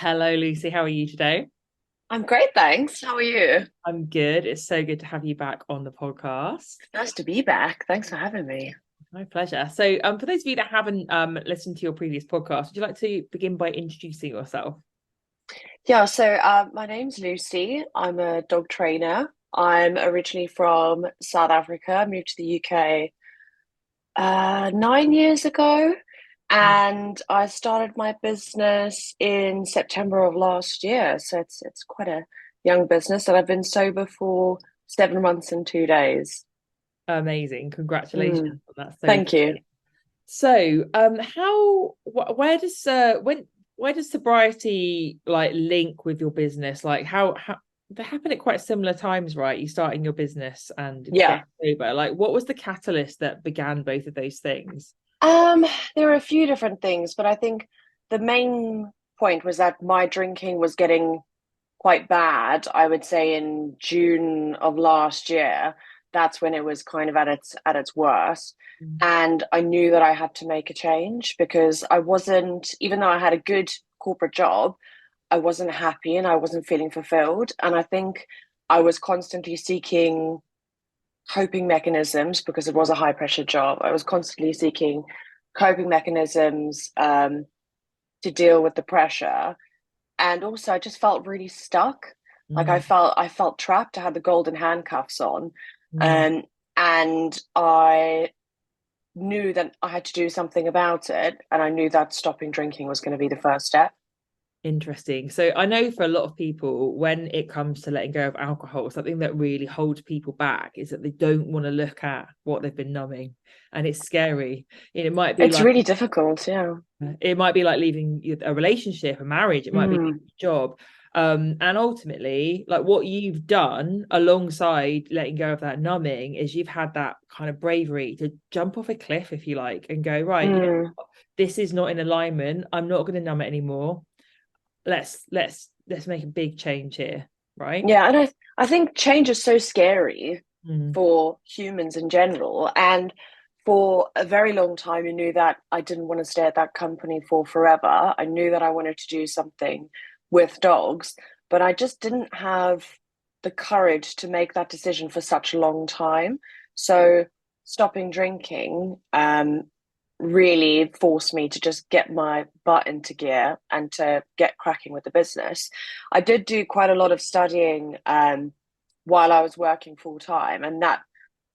Hello, Lucy. How are you today? I'm great, thanks. How are you? I'm good. It's so good to have you back on the podcast. Nice to be back. Thanks for having me. My pleasure. So, for those of you that haven't listened to your previous podcast, would you like to begin by introducing yourself? My name's Lucy. I'm a dog trainer. I'm originally from South Africa. Moved to the UK 9 years ago, and I started my business in September of last year. So it's quite a young business, and I've been sober for 7 months and 2 days. Amazing. Congratulations Mm, on that. So thank you. great. So, where does sobriety like link with your business? Like how they happen at quite similar times, right? You starting your business and Yeah. getting sober. Like, what was the catalyst that began both of those things? Um, there are a few different things, but I think the main point was that my drinking was getting quite bad. I would say in June of last year, that's when it was kind of at its worst. And I knew that I had to make a change because I wasn't, even though I had a good corporate job, I wasn't happy and I wasn't feeling fulfilled. And I think I was constantly seeking coping mechanisms because it was a high pressure job. I was constantly seeking coping mechanisms to deal with the pressure. And also I just felt really stuck. Like I Mm, felt I felt trapped. I had the golden handcuffs on. mm. Um, and I knew that I had to do something about it. And I knew that stopping drinking was going to be the first step. Interesting. So I know for a lot of people, when it comes to letting go of alcohol, something that really holds people back is that they don't want to look at what they've been numbing, and it's scary. And It's really difficult, yeah. it might be like leaving a relationship, a marriage. It might be Mm, leaving a job. And ultimately, like what you've done alongside letting go of that numbing is you've had that kind of bravery to jump off a cliff, if you like, and go, right, you know mm. what? This is not in alignment. I'm not going to numb it anymore. Let's make a big change here, right? Yeah, and I think change is so scary Mm, for humans in general. And for a very long time, I knew that I didn't want to stay at that company for forever. I knew that I wanted to do something with dogs, but I just didn't have the courage to make that decision for such a long time. So stopping drinking really forced me to just get my butt into gear and to get cracking with the business. I did do quite a lot of studying while I was working full time, and that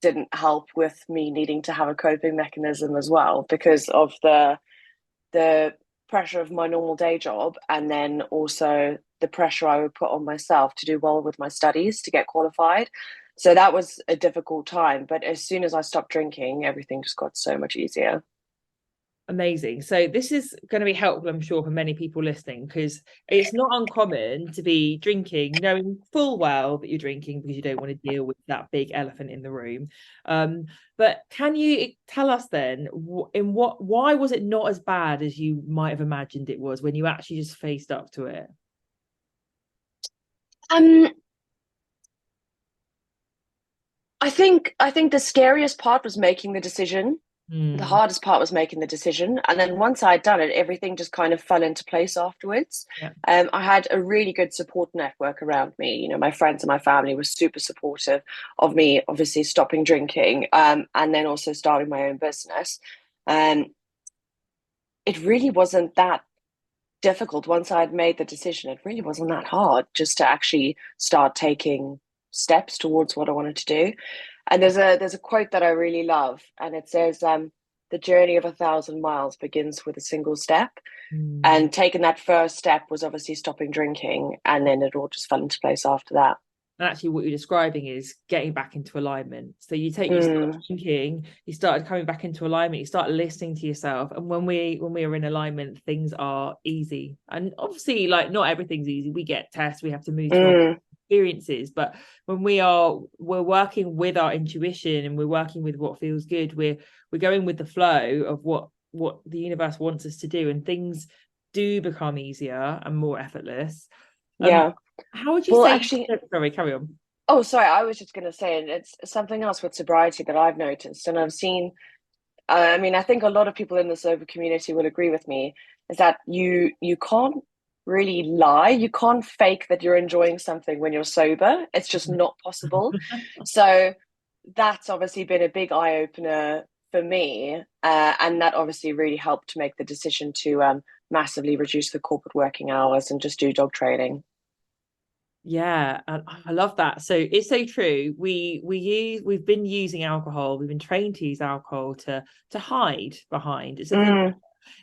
didn't help with me needing to have a coping mechanism as well because of the pressure of my normal day job, and then also the pressure I would put on myself to do well with my studies to get qualified. So that was a difficult time, but as soon as I stopped drinking, everything just got so much easier. amazing. So this is going to be helpful, I'm sure, for many people listening, because it's not uncommon to be drinking, knowing full well that you're drinking because you don't want to deal with that big elephant in the room. Um, but can you tell us then, why was it not as bad as you might have imagined it was when you actually just faced up to it? Um, I think the scariest part was making the decision. The Hmm. hardest part was making the decision. And then once I had done it, everything just kind of fell into place afterwards. Yeah. I had a really good support network around me. You know, my friends and my family were super supportive of me, obviously stopping drinking, and then also starting my own business. And it really wasn't that difficult once I had made the decision. It really wasn't that hard just to actually start taking steps towards what I wanted to do. And there's a quote that I really love, and it says, "The journey of 1,000 miles begins with a single step." Hmm. And taking that first step was obviously stopping drinking, and then it all just fell into place after that. And actually, what you're describing is getting back into alignment. So you start Mm, thinking, you started coming back into alignment, you start listening to yourself. And when we are in alignment, things are easy. And obviously, like not everything's easy. We get tests, we have to move through our mm, experiences. But when we're working with our intuition and we're working with what feels good, we're going with the flow of what the universe wants us to do, and things do become easier and more effortless. Um, yeah. how would you Well, say? actually, Sorry, carry on. oh, sorry, I was just going to say, and it's something else with sobriety that I've noticed, and I've seen. I mean, I think a lot of people in the sober community will agree with me, is that you can't really lie. You can't fake that you're enjoying something when you're sober. It's just not possible. So that's obviously been a big eye opener for me. And that obviously really helped to make the decision to massively reduce the corporate working hours and just do dog training. Yeah, and I love that. So it's so true. We've been using alcohol. We've been trained to use alcohol to hide behind. It's a thing. Mm,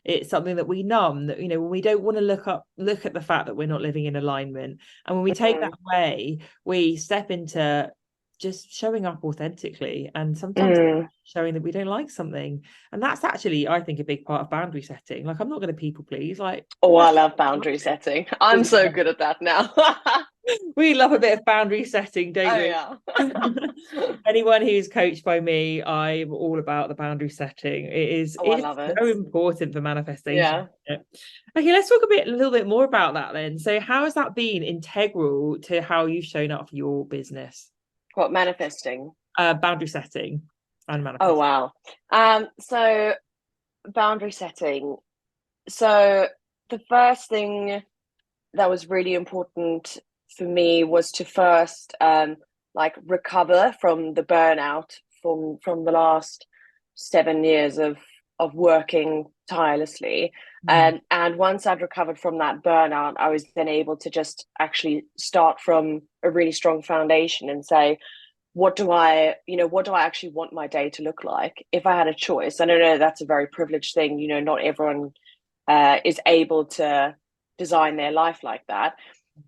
It's something that we numb. That when we don't want to look at the fact that we're not living in alignment, and when we take that mm, away, we step into just showing up authentically, and sometimes mm. showing that we don't like something. And that's actually, I think, a big part of boundary setting. Like, I'm not going to people please. Like, Oh, I love boundary setting. I'm so good at that now. we love a bit of boundary setting, don't Oh we? yeah. Anyone who's coached by me, I'm all about the boundary setting. Oh, I It's love it. so important for manifestation. Yeah. Okay, let's talk a little bit more about that then. So how has that been integral to how you've shown up for your business? What, manifesting? Boundary setting and Oh manifesting. wow. So boundary setting. So the first thing that was really important for me was to first like recover from the burnout from the last 7 years of working tirelessly. Mm. And once I'd recovered from that burnout, I was then able to just actually start from a really strong foundation and say, what do I actually want my day to look like if I had a choice? I don't know, that's a very privileged thing. Not everyone is able to design their life like that,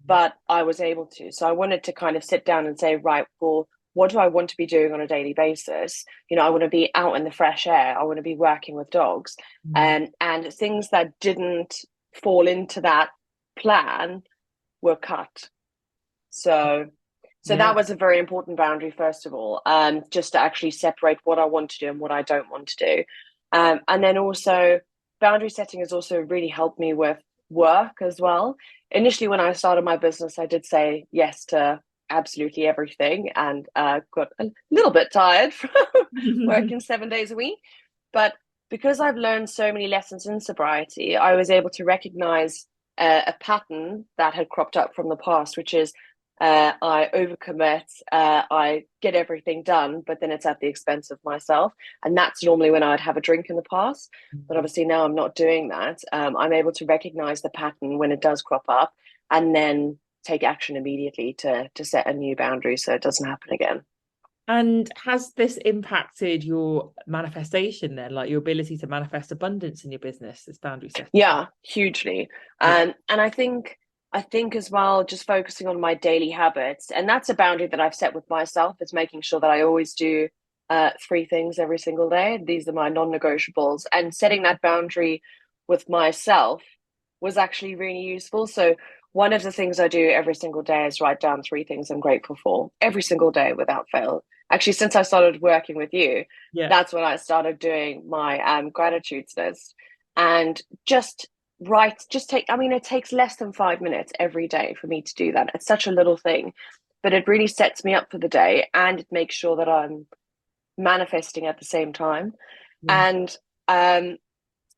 but I was able to. So I wanted to kind of sit down and say, right, well, what do I want to be doing on a daily basis? I want to be out in the fresh air. I want to be working with dogs, Mm. and things that didn't fall into that plan were cut. So Yeah. that was a very important boundary, first of all, just to actually separate what I want to do and what I don't want to do. And then also, boundary setting has also really helped me with work as well. Initially, when I started my business, I did say yes to absolutely everything and got a little bit tired from working 7 days a week. But because I've learned so many lessons in sobriety, I was able to recognize a pattern that had cropped up from the past, which is I overcommit, I get everything done, but then it's at the expense of myself. And that's normally when I'd have a drink in the past. But obviously now I'm not doing that. I'm able to recognize the pattern when it does crop up and then take action immediately to set a new boundary so it doesn't happen again. And has this impacted your manifestation then, like your ability to manifest abundance in your business, this boundary setting? Yeah, hugely. Yeah. And I think as well, just focusing on my daily habits, and that's a boundary that I've set with myself, is making sure that I always do three things every single day. These are my non-negotiables, and setting that boundary with myself was actually really useful. So one of the things I do every single day is write down three things I'm grateful for every single day without fail. Actually, since I started working with you, Yeah. that's when I started doing my gratitudes list and just write, just take, I mean, it takes less than 5 minutes every day for me to do that. It's such a little thing, but it really sets me up for the day and it makes sure that I'm manifesting at the same time. Yeah. And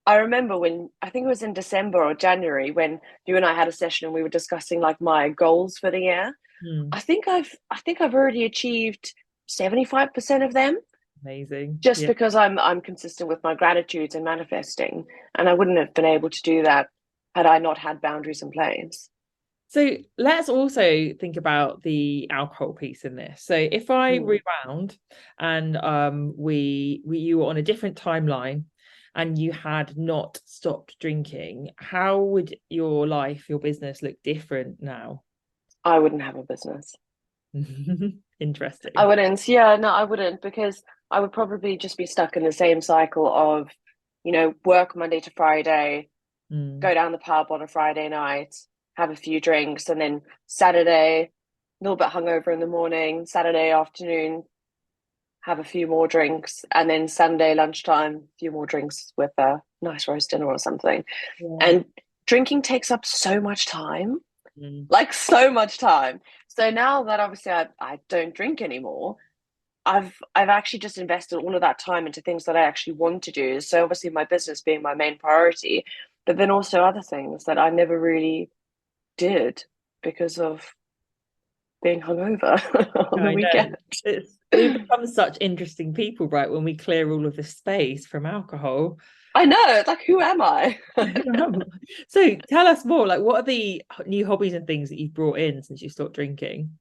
I remember when, I think it was in December or January, when you and I had a session and we were discussing like my goals for the year. Hmm. I think I've already achieved 75% of them, Amazing. just Yeah. because I'm consistent with my gratitudes and manifesting. And I wouldn't have been able to do that had I not had boundaries in place. So let's also think about the alcohol piece in this. So if I Mm. rewound and we you were on a different timeline and you had not stopped drinking, how would your life, your business look different now? I wouldn't have a business. I Interesting. wouldn't. Yeah, no, I wouldn't, because I would probably just be stuck in the same cycle of, work Monday to Friday, Mm. go down the pub on a Friday night, have a few drinks, and then Saturday, a little bit hungover in the morning, Saturday afternoon, have a few more drinks, and then Sunday lunchtime, a few more drinks with a nice roast dinner or something. Yeah. And drinking takes up so much time, Mm. like so much time. So now that obviously I don't drink anymore, I've actually just invested all of that time into things that I actually want to do. So obviously my business being my main priority, but then also other things that I never really did because of being hungover on the I know. weekend. We become such interesting people, right? When we clear all of the space from alcohol. I know, it's like, who am I? So tell us more, like what are the new hobbies and things that you've brought in since you stopped drinking?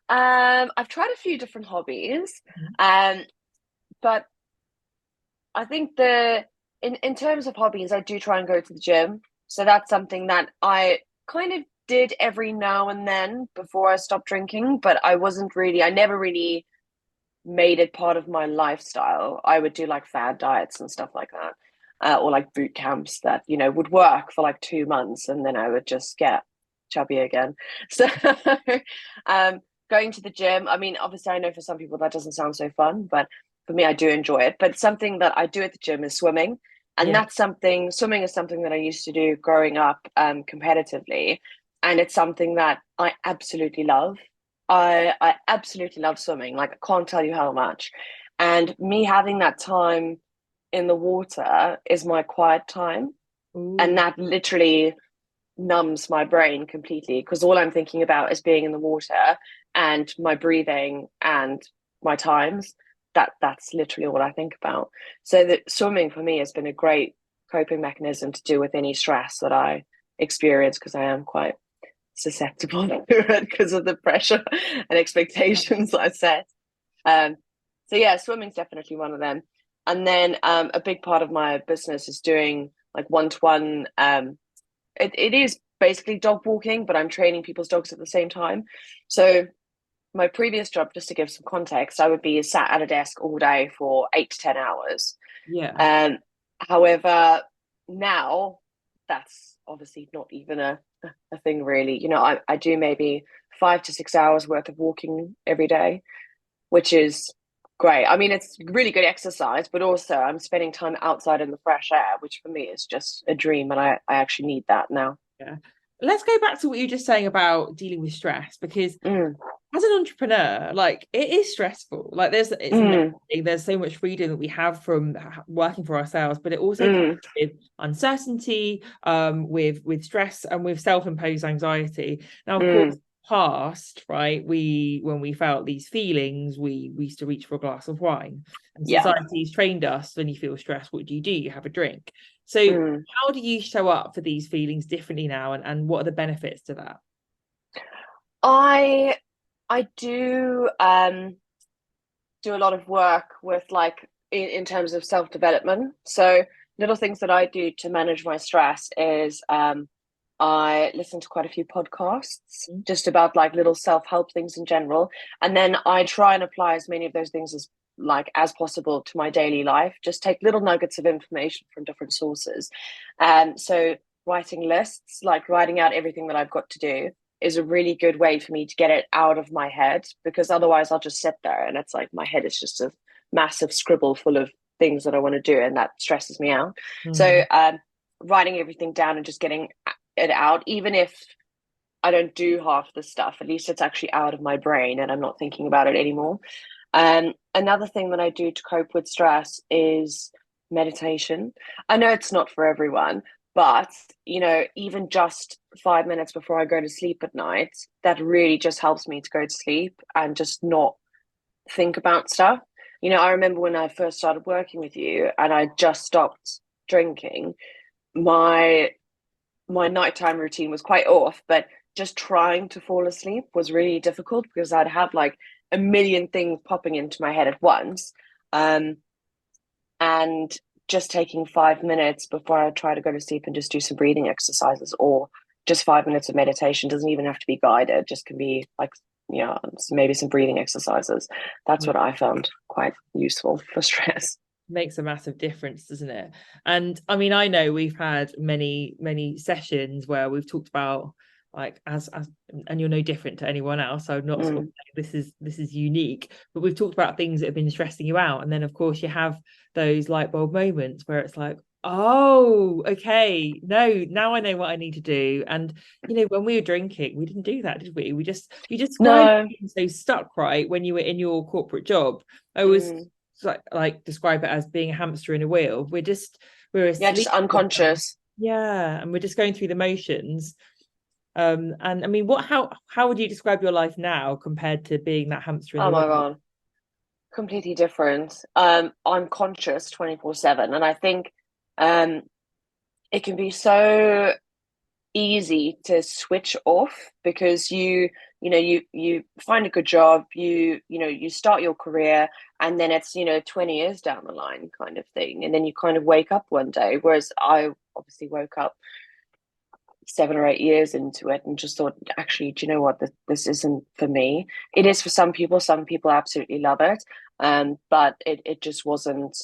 I've tried a few different hobbies, um, but I think in terms of hobbies, I do try and go to the gym. So that's something that I kind of did every now and then before I stopped drinking, but I never really made it part of my lifestyle. I would do like fad diets and stuff like that, or like boot camps that, would work for like 2 months and then I would just get chubby again. So, um, going to the gym, I mean, obviously, I know for some people that doesn't sound so fun, but for me, I do enjoy it. But something that I do at the gym is swimming. And Yeah. swimming is something that I used to do growing up competitively. And it's something that I absolutely love. I absolutely love swimming. Like I can't tell you how much. And me having that time in the water is my quiet time. And Ooh. that literally numbs my brain completely because all I'm thinking about is being in the water and my breathing and my times. That's literally all I think about. So that swimming for me has been a great coping mechanism to deal with any stress that I experience because I am quite susceptible to it because of the pressure and expectations I set. Um, so yeah, swimming's definitely one of them. And then a big part of my business is doing like one-to-one. It is basically dog walking, but I'm training people's dogs at the same time. So my previous job, just to give some context, I would be sat at a desk all day for 8 to 10 hours. Yeah. Um, However, now that's obviously not even a thing really. I do maybe 5 to 6 hours worth of walking every day, which is great. I mean, it's really good exercise, but also I'm spending time outside in the fresh air, which for me is just a dream. And I actually need that now. Yeah. Let's go back to what you were just saying about dealing with stress, because Mm, as an entrepreneur, like it is stressful. Like it's mm, amazing. There's so much freedom that we have from working for ourselves, but it also comes mm. with uncertainty, with stress and with self-imposed anxiety. Now, of course, Mm, past, right? When we felt these feelings, we used to reach for a glass of wine. And yeah. society's trained us when you feel stressed, what do? You have a drink. So Mm. how do you show up for these feelings differently now, and what are the benefits to that? I I do a lot of work with like in terms of self-development. So little things that I do to manage my stress is I listen to quite a few podcasts Mm. just about like little self-help things in general. And then I try and apply as many of those things as possible to my daily life. Just take little nuggets of information from different sources. So writing lists, like writing out everything that I've got to do is a really good way for me to get it out of my head because otherwise I'll just sit there and it's like my head is just a massive scribble full of things that I want to do and that stresses me out. So Mm. writing everything down and just getting it out, even if I don't do half the stuff, at least it's actually out of my brain and I'm not thinking about it anymore. Another thing that I do to cope with stress is meditation. I know it's not for everyone, but even just 5 minutes before I go to sleep at night, that really just helps me to go to sleep and just not think about stuff. I remember when I first started working with you and I just stopped drinking, my my nighttime routine was quite off, but just trying to fall asleep was really difficult because I'd have like a million things popping into my head at once. Um, and just taking 5 minutes before I try to go to sleep and just do some breathing exercises or just 5 minutes of meditation doesn't even have to be guided, just can be like, maybe some breathing exercises. That's Yeah. what I found quite useful for stress. Makes a massive difference, doesn't it? And I mean, I know we've had many sessions where we've talked about like as and you're no different to anyone else. So I'm not sort of Mm, saying this is unique, but we've talked about things that have been stressing you out, and then of course you have those light bulb moments where it's like, oh, okay, no, now I know what I need to do. And when we were drinking, we didn't do that, did we? You described no. being so stuck, right, when you were in your corporate job. I was Mm. like describe it as being a hamster in a wheel. We're Yeah, just asleep. unconscious. Yeah, and we're just going through the motions. And I mean, how would you describe your life now compared to being that hamster in Oh the my wheel? God, completely different. I'm conscious 24/7, and I think um it can be so easy to switch off because you find a good job, you start your career, and then it's 20 years down the line kind of thing, and then you kind of wake up one day, whereas I obviously woke up 7 or 8 years into it and just thought, actually, do you know what, this isn't for me. It is for some people absolutely love it, but it just wasn't,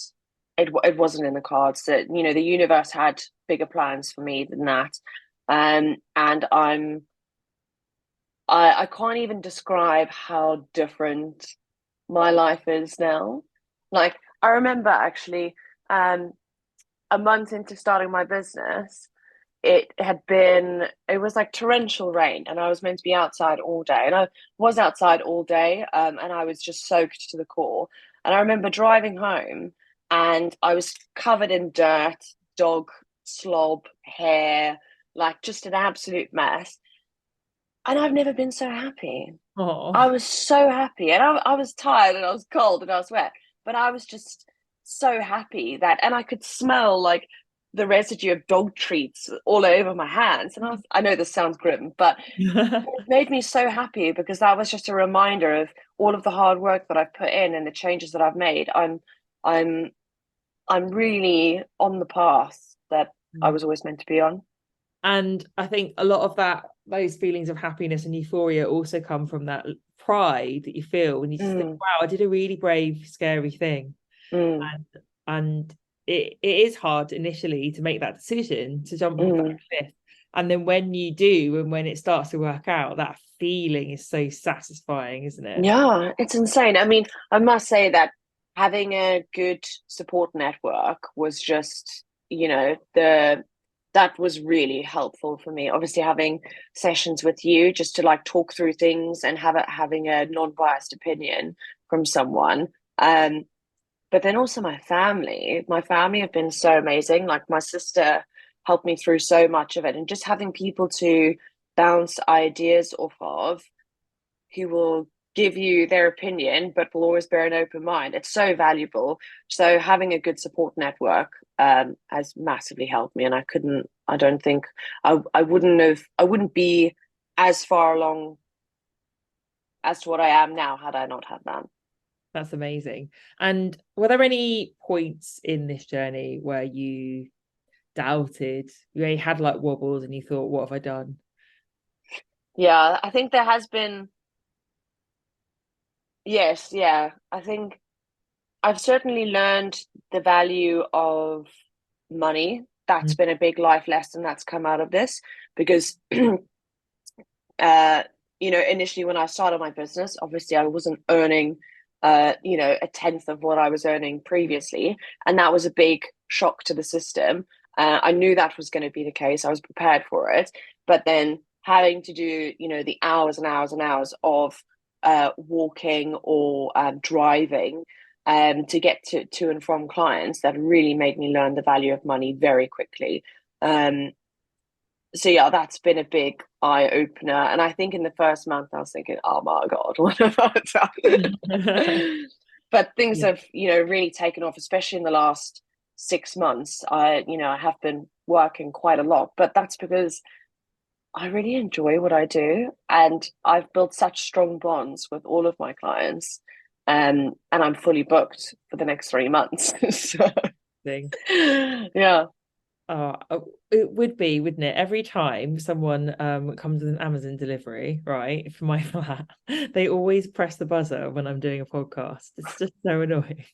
it wasn't in the cards. That the universe had bigger plans for me than that. And I can't even describe how different my life is now. Like, I remember actually, a month into starting my business, it was like torrential rain, and I was meant to be outside all day, and I was outside all day, and I was just soaked to the core. And I remember driving home, and I was covered in dirt, dog slob, hair, like just an absolute mess. And I've never been so happy. I Oh, was so happy, and I was tired, and I was cold, and I was wet, but I was just so happy that, and I could smell like the residue of dog treats all over my hands. And I know this sounds grim, but it made me so happy because that was just a reminder of all of the hard work that I've put in and the changes that I've made. I'm, I'm really on the path that I was always meant to be on. and I think a lot of those feelings of happiness and euphoria also come from that pride that you feel when you just think, Mm, wow, I did a really brave, scary thing. mm, And it is hard initially to make that decision to jump off that mm. cliff. And then when you do, and when it starts to work out, that feeling is so satisfying, isn't it? Yeah, it's insane. I mean, I must say that having a good support network was just, that was really helpful for me. Obviously, having sessions with you just to like talk through things and having a non-biased opinion from someone. Um, but then also my family. My family have been so amazing. Like my sister helped me through so much of it, and just having people to bounce ideas off of who will give you their opinion but will always bear an open mind. It's so valuable. So having a good support network has massively helped me, and I don't think I wouldn't be as far along as to what I am now had I not had that. That's amazing. And were there any points in this journey where you doubted, you had like wobbles and you thought, what have I done? Yeah, I think there has been, yes, yeah. I think I've certainly learned the value of money. That's Mm. been a big life lesson that's come out of this because uh, initially when I started my business, obviously I wasn't earning, a tenth of what I was earning previously, and that was a big shock to the system. I knew that was going to be the case. I was prepared for it, but then having to do, the hours and hours and hours of walking or driving to get to and from clients, that really made me learn the value of money very quickly. Um, so yeah, that's been a big eye opener. And I think in the first month I was thinking, oh my God, what have I done? But things Yeah, have, really taken off, especially in the last 6 months. I have been working quite a lot, but that's because I really enjoy what I do. And I've built such strong bonds with all of my clients. And I'm fully booked for the next 3 months. So thing. yeah. It would be, wouldn't it? Every time someone comes with an Amazon delivery, right, for my flat, they always press the buzzer when I'm doing a podcast. It's just so annoying.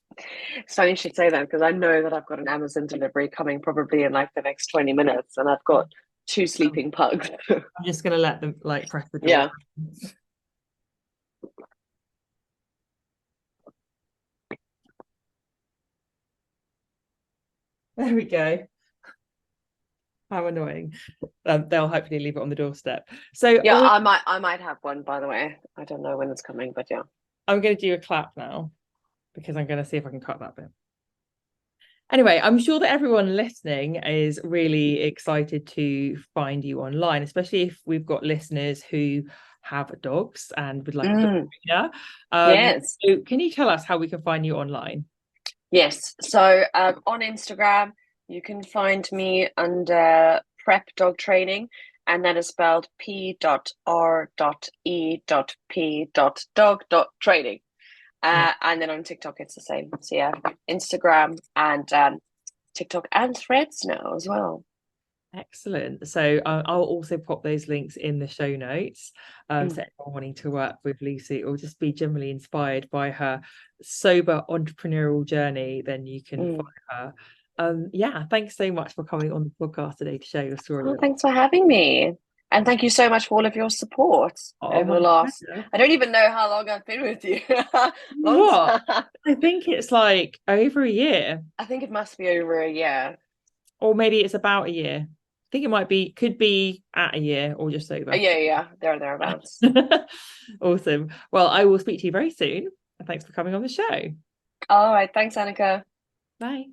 It's funny you should say that because I know that I've got an Amazon delivery coming probably in like the next 20 minutes, and I've got two Um, sleeping pugs. I'm just gonna let them like press the door. Yeah. There we go. How annoying. They'll hopefully leave it on the doorstep. So Yeah, I might have one, by the way. I don't know when it's coming, but yeah. I'm going to do a clap now because I'm going to see if I can cut that bit. Anyway, I'm sure that everyone listening is really excited to find you online, especially if we've got listeners who have dogs and would like a dog Mm, trainer. yes. So can you tell us how we can find you online? Yes. So on Instagram, you can find me under Prep Dog Training, and that is spelled P.R.E.P.Dog.training. Yeah, And then on TikTok, it's the same. So yeah, Instagram and TikTok and Threads now as well. excellent. So I'll also pop those links in the show notes. Mm, So anyone wanting to work with Lucy or just be generally inspired by her sober entrepreneurial journey, then you can mm. follow her. Yeah, thanks so much for coming on the podcast today to share your story Oh, with us. thanks for having me. And thank you so much for all of your support Oh, over my the last, pleasure. I don't even know how long I've been with you. Long What? time. I think it's like over a year, I think it must be over a year. or maybe it's about a year. I think it might be, could be at a year or just over. Yeah, yeah, thereabouts. Awesome. Well, I will speak to you very soon. And thanks for coming on the show. All right, thanks, Anneka. Bye.